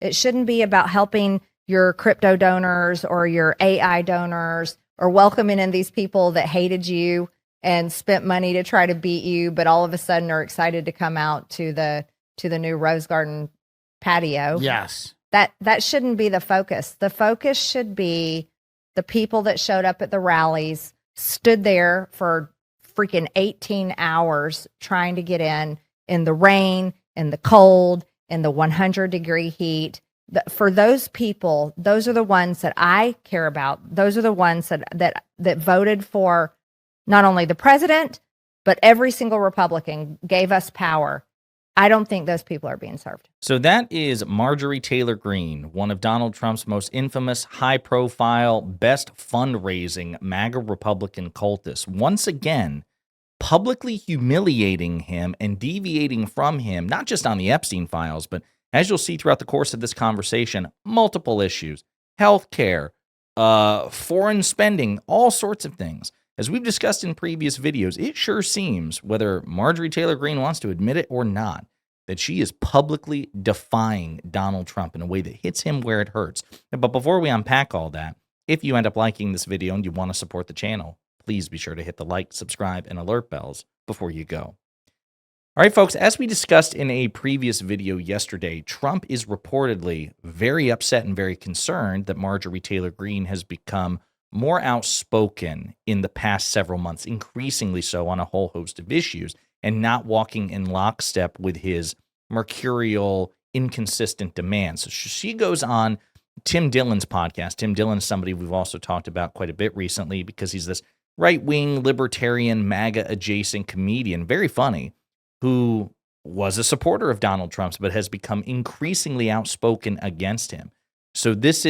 It shouldn't be about helping your crypto donors or your AI donors or welcoming in these people that hated you and spent money to try to beat you, but all of a sudden are excited to come out to the new Rose Garden patio. Yes. That shouldn't be the focus. The focus should be the people that showed up at the rallies, stood there for freaking 18 hours trying to get in the rain, in the cold, in the 100-degree heat. For those people, those are the ones that I care about. Those are the ones that voted for not only the president, but every single Republican, gave us power. I don't think those people are being served. So that is Marjorie Taylor Greene, one of Donald Trump's most infamous, high-profile, best fundraising MAGA Republican cultists, once again publicly humiliating him and deviating from him, not just on the Epstein files, but as you'll see throughout the course of this conversation, multiple issues, healthcare, foreign spending, all sorts of things. As we've discussed in previous videos, it sure seems, whether Marjorie Taylor Greene wants to admit it or not, that she is publicly defying Donald Trump in a way that hits him where it hurts. But before we unpack all that, if you end up liking this video and you want to support the channel, please be sure to hit the like, subscribe, and alert bells before you go. All right, folks, as we discussed in a previous video yesterday, Trump is reportedly very upset and very concerned that Marjorie Taylor Greene has become more outspoken in the past several months, increasingly so on a whole host of issues, and not walking in lockstep with his mercurial, inconsistent demands. So she goes on Tim Dillon's podcast. Tim Dillon is somebody we've also talked about quite a bit recently because he's this right-wing, libertarian, MAGA-adjacent comedian, very funny, who was a supporter of Donald Trump's but has become increasingly outspoken against him. So this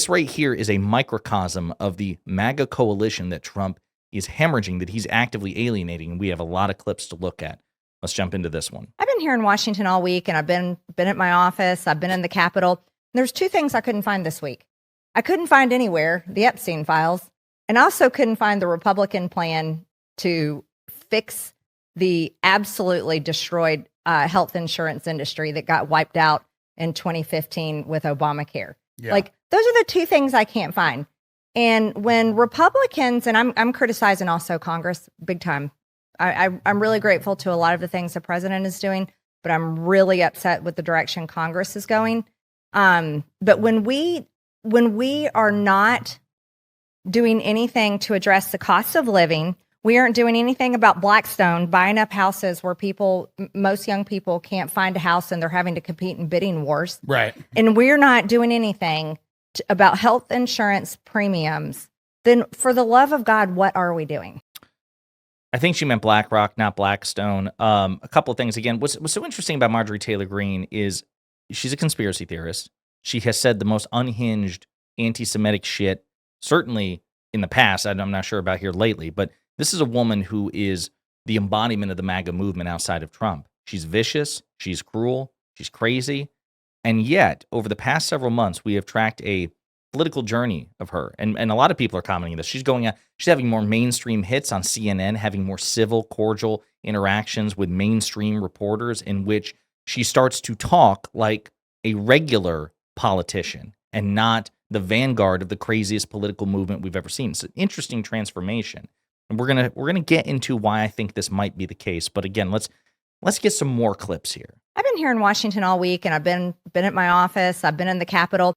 right here is a microcosm of the MAGA coalition that Trump is hemorrhaging, that he's actively alienating, and we have a lot of clips to look at. Let's jump into this one. I've been here in Washington all week, and I've been at my office. I've been in the Capitol. There's two things I couldn't find this week. I couldn't find anywhere the Epstein files, and I also couldn't find the Republican plan to fix the absolutely destroyed health insurance industry that got wiped out in 2015 with Obamacare. Yeah. Like, those are the two things I can't find. And when Republicans, and I'm criticizing also Congress big time. I'm really grateful to a lot of the things the president is doing, but I'm really upset with the direction Congress is going. But when we are not doing anything to address the cost of living, we aren't doing anything about Blackstone buying up houses where most young people can't find a house and they're having to compete in bidding wars. Right. And we're not doing anything about health insurance premiums. Then for the love of God, what are we doing? I think she meant BlackRock, not Blackstone. A couple of things. Again, what's so interesting about Marjorie Taylor Greene is she's a conspiracy theorist. She has said the most unhinged anti-Semitic shit, certainly in the past. I'm not sure about here lately, but this is a woman who is the embodiment of the MAGA movement outside of Trump. She's vicious, she's cruel, she's crazy, and yet, over the past several months, we have tracked a political journey of her, and a lot of people are commenting on this. She's having more mainstream hits on CNN, having more civil, cordial interactions with mainstream reporters in which she starts to talk like a regular politician and not the vanguard of the craziest political movement we've ever seen. It's an interesting transformation. And we're gonna get into why I think this might be the case. But again, let's get some more clips here. I've been here in Washington all week, and I've been at my office. I've been in the Capitol.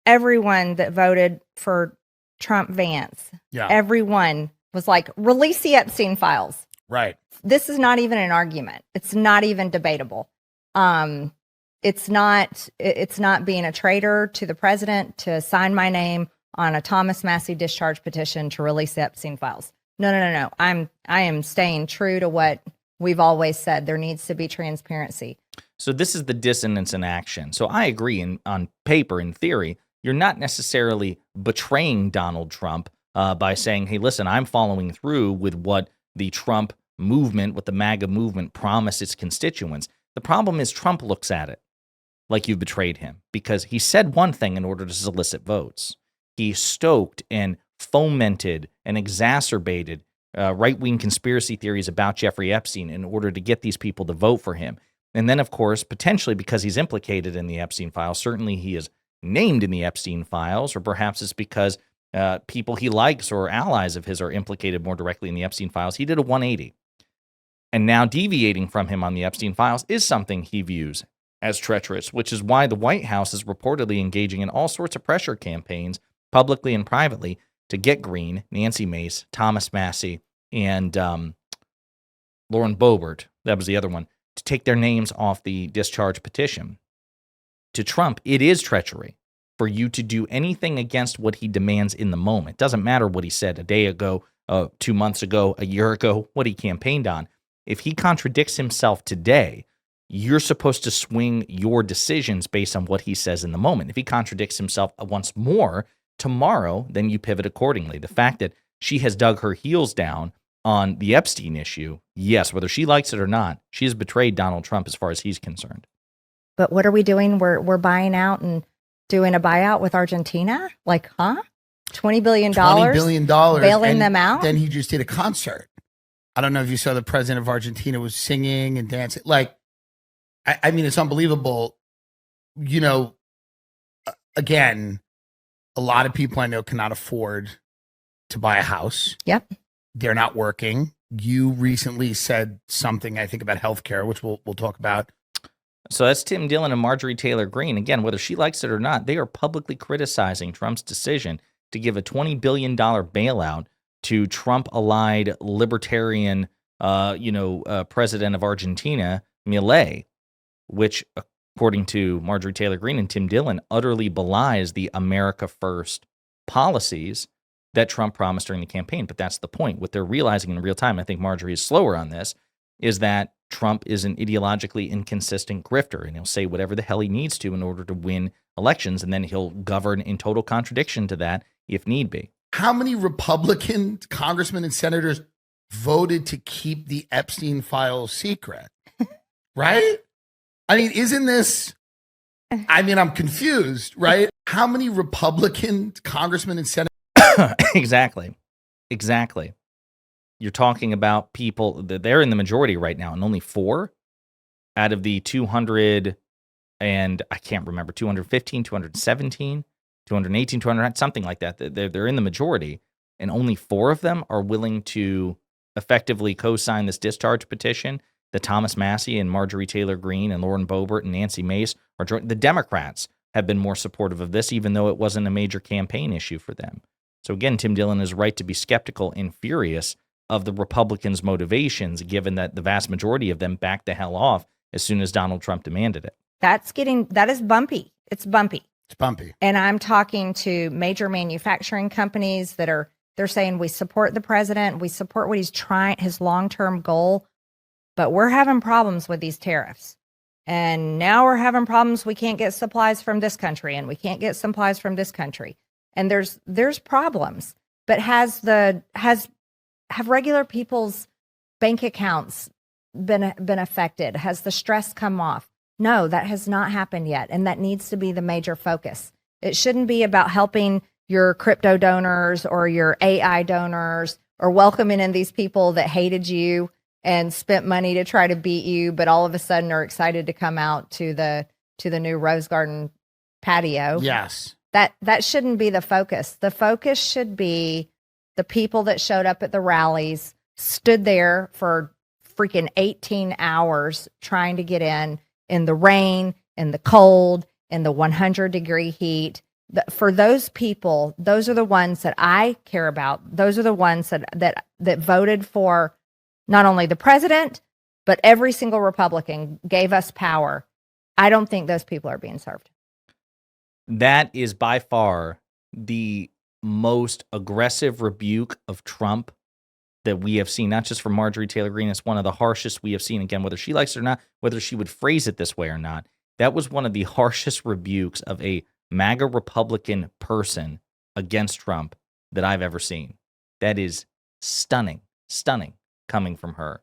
Everyone that voted for Trump Vance, everyone was like, release the Epstein files. Right. This is not even an argument. It's not even debatable. It's not being a traitor to the president to sign my name on a Thomas Massey discharge petition to release the Epstein files. No. I am staying true to what we've always said. There needs to be transparency. So this is the dissonance in action. So I agree on paper, in theory, you're not necessarily betraying Donald Trump by saying, hey, listen, I'm following through with what the Trump movement, what the MAGA movement promised its constituents. The problem is Trump looks at it like you've betrayed him because he said one thing in order to solicit votes. He stoked and fomented and exacerbated right-wing conspiracy theories about Jeffrey Epstein in order to get these people to vote for him. And then, of course, potentially because he's implicated in the Epstein files, certainly he is named in the Epstein files, or perhaps it's because people he likes or allies of his are implicated more directly in the Epstein files. He did a 180. And now deviating from him on the Epstein files is something he views as treacherous, which is why the White House is reportedly engaging in all sorts of pressure campaigns, publicly and privately, to get Greene, Nancy Mace, Thomas Massie, and Lauren Boebert, that was the other one, to take their names off the discharge petition. To Trump, it is treachery for you to do anything against what he demands in the moment. Doesn't matter what he said a day ago, 2 months ago, a year ago, what he campaigned on. If he contradicts himself today, you're supposed to swing your decisions based on what he says in the moment. If he contradicts himself once more tomorrow, then you pivot accordingly. The fact that she has dug her heels down on the Epstein issue, yes, whether she likes it or not, she has betrayed Donald Trump as far as he's concerned. But what are we doing? We're buying out and doing a buyout with Argentina? Like, huh? $20 billion? $20 billion. Bailing them out? Then he just did a concert. I don't know if you saw the president of Argentina was singing and dancing. Like, I mean, it's unbelievable. You know, again, a lot of people I know cannot afford to buy a house. Yep. They're not working. You recently said something, I think, about healthcare, which we'll talk about. So that's Tim Dillon and Marjorie Taylor Greene. Again, whether she likes it or not, they are publicly criticizing Trump's decision to give a $20 billion bailout to Trump-allied libertarian, president of Argentina, Milei, which, according to Marjorie Taylor Greene and Tim Dillon, utterly belies the America First policies that Trump promised during the campaign. But that's the point. What they're realizing in real time, I think Marjorie is slower on this, is that Trump is an ideologically inconsistent grifter, and he'll say whatever the hell he needs to in order to win elections, and then he'll govern in total contradiction to that if need be. How many Republican congressmen and senators voted to keep the Epstein files secret? Right? I mean, isn't this... I mean, I'm confused, right? How many Republican congressmen and senators... Exactly. You're talking about people that they're in the majority right now, and only 4 out of the 200 and I can't remember, 215, 217, 218, 200, something like that. They're in the majority, and only 4 of them are willing to effectively co-sign this discharge petition. The Thomas Massie and Marjorie Taylor Greene and Lauren Boebert and Nancy Mace are the Democrats have been more supportive of this, even though it wasn't a major campaign issue for them. So again, Tim Dillon is right to be skeptical and furious of the Republicans' motivations, given that the vast majority of them backed the hell off as soon as Donald Trump demanded it. That is bumpy. It's bumpy. It's bumpy. And I'm talking to major manufacturing companies they're saying we support the president, we support what he's trying, his long-term goal, but we're having problems with these tariffs. And now we're having problems. We can't get supplies from this country, and we can't get supplies from this country. And there's problems. But have regular people's bank accounts been affected? Has the stress come off? No, that has not happened yet. And that needs to be the major focus. It shouldn't be about helping your crypto donors or your AI donors or welcoming in these people that hated you and spent money to try to beat you, but all of a sudden are excited to come out to the new Rose Garden patio. Yes. That shouldn't be the focus. The focus should be the people that showed up at the rallies, stood there for freaking 18 hours trying to get in the rain, in the cold, in the 100-degree heat. For those people, those are the ones that I care about. Those are the ones that voted for not only the president, but every single Republican, gave us power. I don't think those people are being served. That is by far the most aggressive rebuke of Trump that we have seen, not just from Marjorie Taylor Greene. It's one of the harshest we have seen. Again, whether she likes it or not, whether she would phrase it this way or not, that was one of the harshest rebukes of a MAGA Republican person against Trump that I've ever seen. That is stunning coming from her.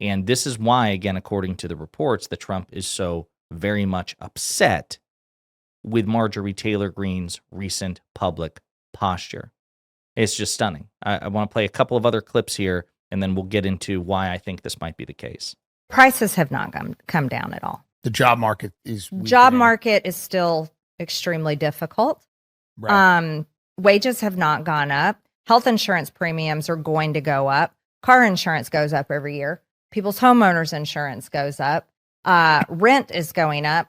And this is why, again, according to the reports, that Trump is so very much upset with Marjorie Taylor Greene's recent public posture. It's just stunning. I want to play a couple of other clips here, and then we'll get into why I think this might be the case. Prices have not come down at all. The job market is Job weakening. market is still extremely difficult. Right. Wages have not gone up. Health insurance premiums are going to go up. Car insurance goes up every year. People's homeowners insurance goes up. Rent is going up.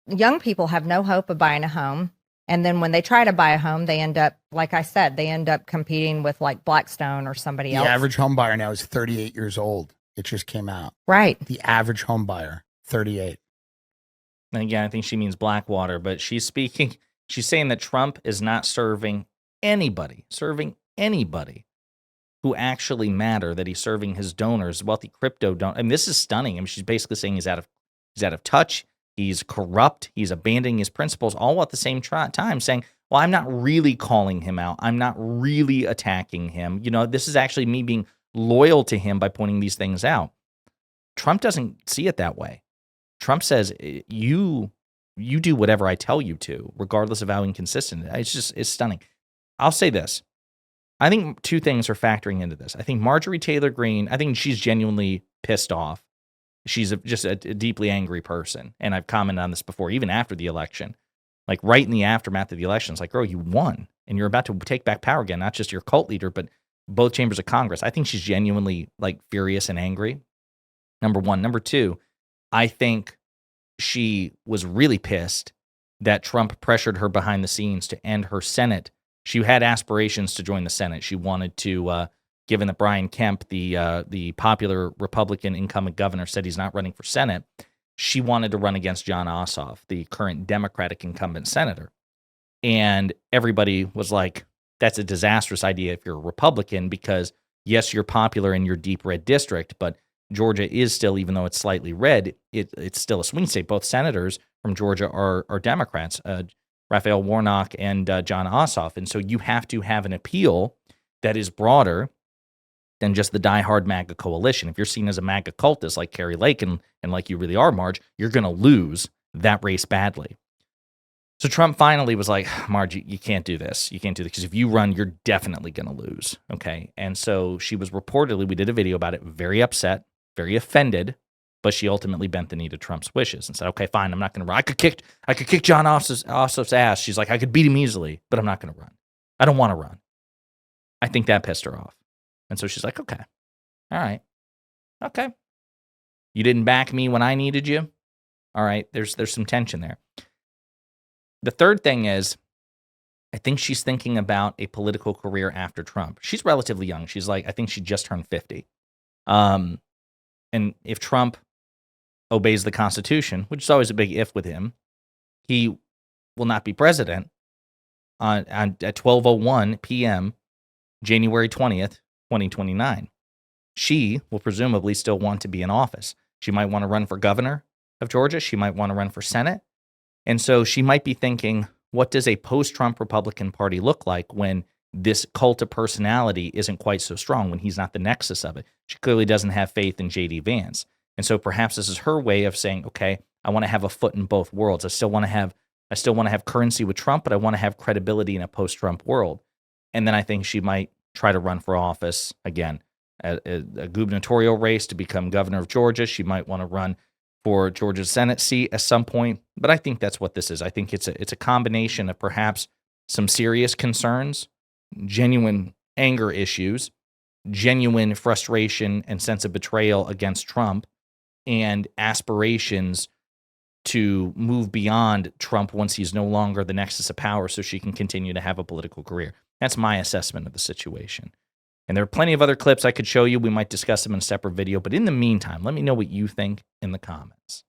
Young people have no hope of buying a home. And then when they try to buy a home, they end up, like I said, they end up competing with like Blackstone or somebody else. The average home buyer now is 38 years old. It just came out. Right. The average home buyer, 38. And again, I think she means Blackwater, but she's saying that Trump is not serving anybody who actually matter, that he's serving his donors, wealthy crypto donors. I mean, this is stunning. I mean, she's basically saying he's out of touch. He's corrupt. He's abandoning his principles, all at the same time saying, well, I'm not really calling him out. I'm not really attacking him. This is actually me being loyal to him by pointing these things out. Trump doesn't see it that way. Trump says, you do whatever I tell you to, regardless of how inconsistent. It's stunning. I'll say this. I think two things are factoring into this. I think Marjorie Taylor Greene, I think she's genuinely pissed off. She's just a deeply angry person. And I've commented on this before, even after the election. Like right in the aftermath of the election, it's like, girl, you won. And you're about to take back power again, not just your cult leader, but both chambers of Congress. I think she's genuinely like furious and angry. Number one. Number two, I think she was really pissed that Trump pressured her behind the scenes to end her Senate. She had aspirations to join the Senate. She wanted to, given that Brian Kemp, the popular Republican incumbent governor, said he's not running for Senate, she wanted to run against Jon Ossoff, the current Democratic incumbent senator. And everybody was like, that's a disastrous idea if you're a Republican, because yes, you're popular in your deep red district, but Georgia is still, even though it's slightly red, it's still a swing state. Both senators from Georgia are Democrats, Raphael Warnock and Jon Ossoff. And so you have to have an appeal that is broader than just the diehard MAGA coalition. If you're seen as a MAGA cultist like Carrie Lake and like you really are, Marge, you're going to lose that race badly. So Trump finally was like, Marge, you can't do this. You can't do this because if you run, you're definitely going to lose. Okay. And so she was reportedly, we did a video about it, very upset, very offended, but she ultimately bent the knee to Trump's wishes and said, okay, fine, I'm not going to run. I could kick Jon Ossoff's ass. She's like, I could beat him easily, but I'm not going to run. I don't want to run. I think that pissed her off. And so she's like, okay, all right, okay. You didn't back me when I needed you. All right, there's some tension there. The third thing is, I think she's thinking about a political career after Trump. She's relatively young. She's like, I think she just turned 50. And if Trump obeys the Constitution, which is always a big if with him, he will not be president at 12:01 p.m., January 20th, 2029. She will presumably still want to be in office. She might want to run for governor of Georgia. She might want to run for Senate. And so she might be thinking, what does a post-Trump Republican Party look like when this cult of personality isn't quite so strong, when he's not the nexus of it? She clearly doesn't have faith in J.D. Vance. And so perhaps this is her way of saying, okay, I want to have a foot in both worlds. I still want to have currency with Trump, but I want to have credibility in a post-Trump world. And then I think she might try to run for office again, a gubernatorial race to become governor of Georgia. She might want to run for Georgia's Senate seat at some point. But I think that's what this is. I think it's a combination of perhaps some serious concerns, genuine anger issues, genuine frustration and sense of betrayal against Trump, and aspirations to move beyond Trump once he's no longer the nexus of power so she can continue to have a political career. That's my assessment of the situation. And there are plenty of other clips I could show you. We might discuss them in a separate video. But in the meantime, let me know what you think in the comments.